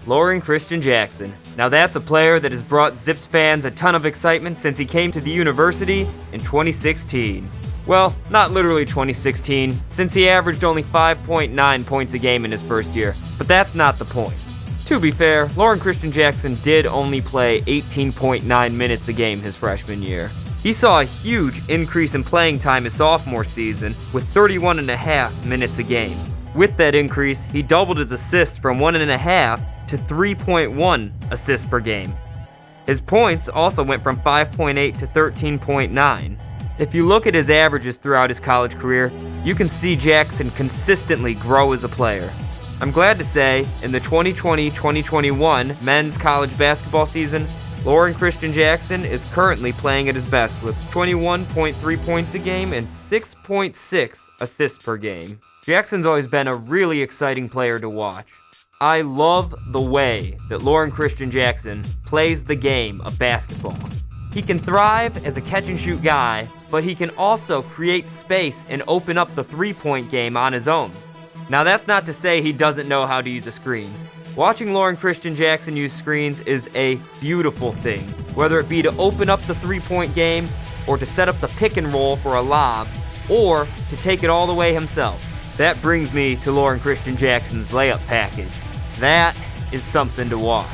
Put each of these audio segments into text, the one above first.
Loren Cristian Jackson. Now that's a player that has brought Zips fans a ton of excitement since he came to the university in 2016. Well, not literally 2016, since he averaged only 5.9 points a game in his first year, but that's not the point. To be fair, Loren Cristian Jackson did only play 18.9 minutes a game his freshman year. He saw a huge increase in playing time his sophomore season with 31.5 minutes a game. With that increase, he doubled his assists from 1.5 to 3.1 assists per game. His points also went from 5.8 to 13.9. If you look at his averages throughout his college career, you can see Jackson consistently grow as a player. I'm glad to say, in the 2020-2021 men's college basketball season, Loren Cristian Jackson is currently playing at his best with 21.3 points a game and 6.6 assists per game. Jackson's always been a really exciting player to watch. I love the way that Loren Cristian Jackson plays the game of basketball. He can thrive as a catch-and-shoot guy, but he can also create space and open up the three-point game on his own. Now that's not to say he doesn't know how to use a screen. Watching Loren Cristian Jackson use screens is a beautiful thing, whether it be to open up the three-point game, or to set up the pick and roll for a lob, or to take it all the way himself. That brings me to Loren Cristian Jackson's layup package. That is something to watch.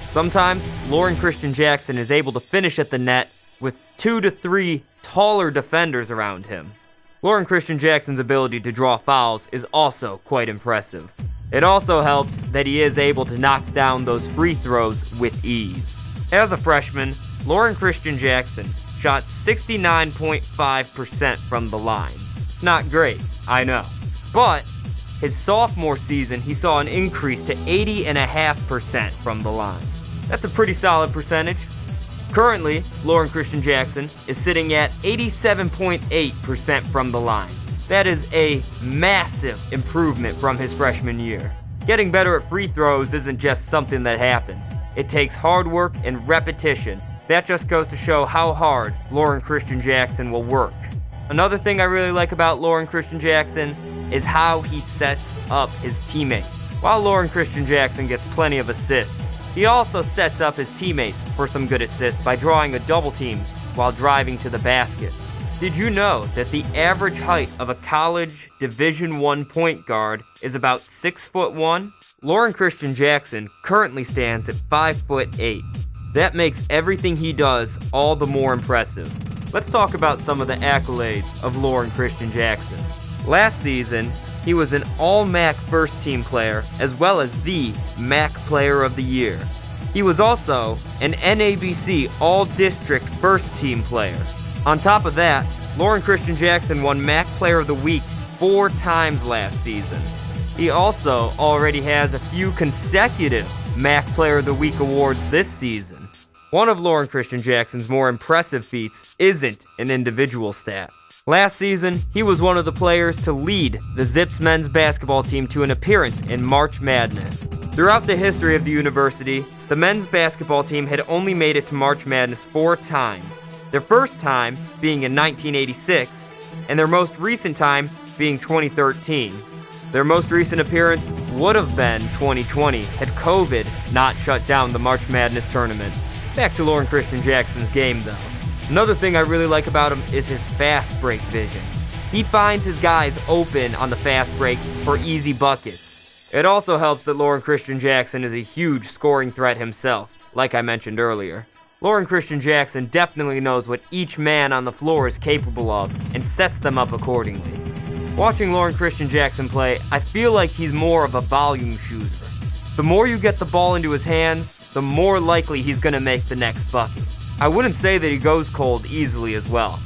Sometimes, Loren Cristian Jackson is able to finish at the net with 2 to 3 taller defenders around him. Loren Cristian Jackson's ability to draw fouls is also quite impressive. It also helps that he is able to knock down those free throws with ease. As a freshman, Loren Cristian Jackson shot 69.5% from the line. Not great, I know. But his sophomore season, he saw an increase to 80.5% from the line. That's a pretty solid percentage. Currently, Loren Cristian Jackson is sitting at 87.8% from the line. That is a massive improvement from his freshman year. Getting better at free throws isn't just something that happens. It takes hard work and repetition. That just goes to show how hard Loren Cristian Jackson will work. Another thing I really like about Loren Cristian Jackson is how he sets up his teammates. While Loren Cristian Jackson gets plenty of assists, he also sets up his teammates for some good assists by drawing a double team while driving to the basket. Did you know that the average height of a college Division I point guard is about 6'1"? Loren Cristian Jackson currently stands at 5'8". That makes everything he does all the more impressive. Let's talk about some of the accolades of Loren Cristian Jackson. Last season, he was an All-MAC first-team player as well as the MAC Player of the Year. He was also an NABC All-District first-team player. On top of that, Loren Cristian Jackson won MAC Player of the Week 4 times last season. He also already has a few consecutive MAC Player of the Week awards this season. One of Loren Cristian Jackson's more impressive feats isn't an individual stat. Last season, he was one of the players to lead the Zips men's basketball team to an appearance in March Madness. Throughout the history of the university, the men's basketball team had only made it to March Madness 4 times. Their first time being in 1986, and their most recent time being 2013. Their most recent appearance would have been 2020 had COVID not shut down the March Madness tournament. Back to Loren Cristian Jackson's game though. Another thing I really like about him is his fast break vision. He finds his guys open on the fast break for easy buckets. It also helps that Loren Cristian Jackson is a huge scoring threat himself, like I mentioned earlier. Loren Cristian Jackson definitely knows what each man on the floor is capable of and sets them up accordingly. Watching Loren Cristian Jackson play, I feel like he's more of a volume shooter. The more you get the ball into his hands, the more likely he's going to make the next bucket. I wouldn't say that he goes cold easily as well.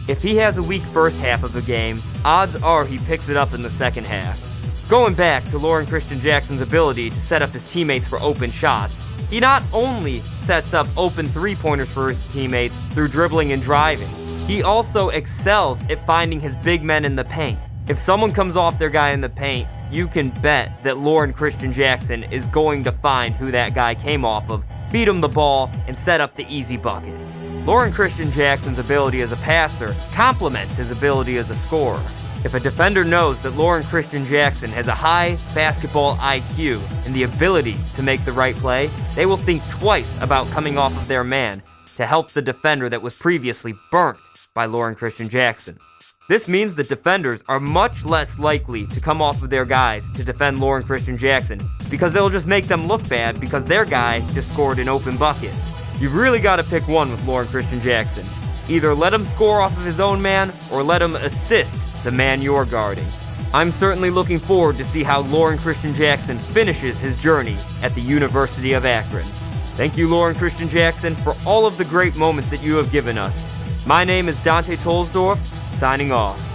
If he has a weak first half of the game, odds are he picks it up in the second half. Going back to Loren Cristian Jackson's ability to set up his teammates for open shots, he not only sets up open three-pointers for his teammates through dribbling and driving, he also excels at finding his big men in the paint. If someone comes off their guy in the paint, you can bet that Loren Cristian Jackson is going to find who that guy came off of, feed him the ball, and set up the easy bucket. Loren Cristian Jackson's ability as a passer complements his ability as a scorer. If a defender knows that Loren Cristian Jackson has a high basketball IQ and the ability to make the right play, they will think twice about coming off of their man to help the defender that was previously burnt by Loren Cristian Jackson. This means that defenders are much less likely to come off of their guys to defend Loren Cristian Jackson because they'll just make them look bad because their guy just scored an open bucket. You've really got to pick one with Loren Cristian Jackson. Either let him score off of his own man or let him assist the man you're guarding. I'm certainly looking forward to see how Loren Cristian Jackson finishes his journey at the University of Akron. Thank you, Loren Cristian Jackson, for all of the great moments that you have given us. My name is Dante Tolsdorf, signing off.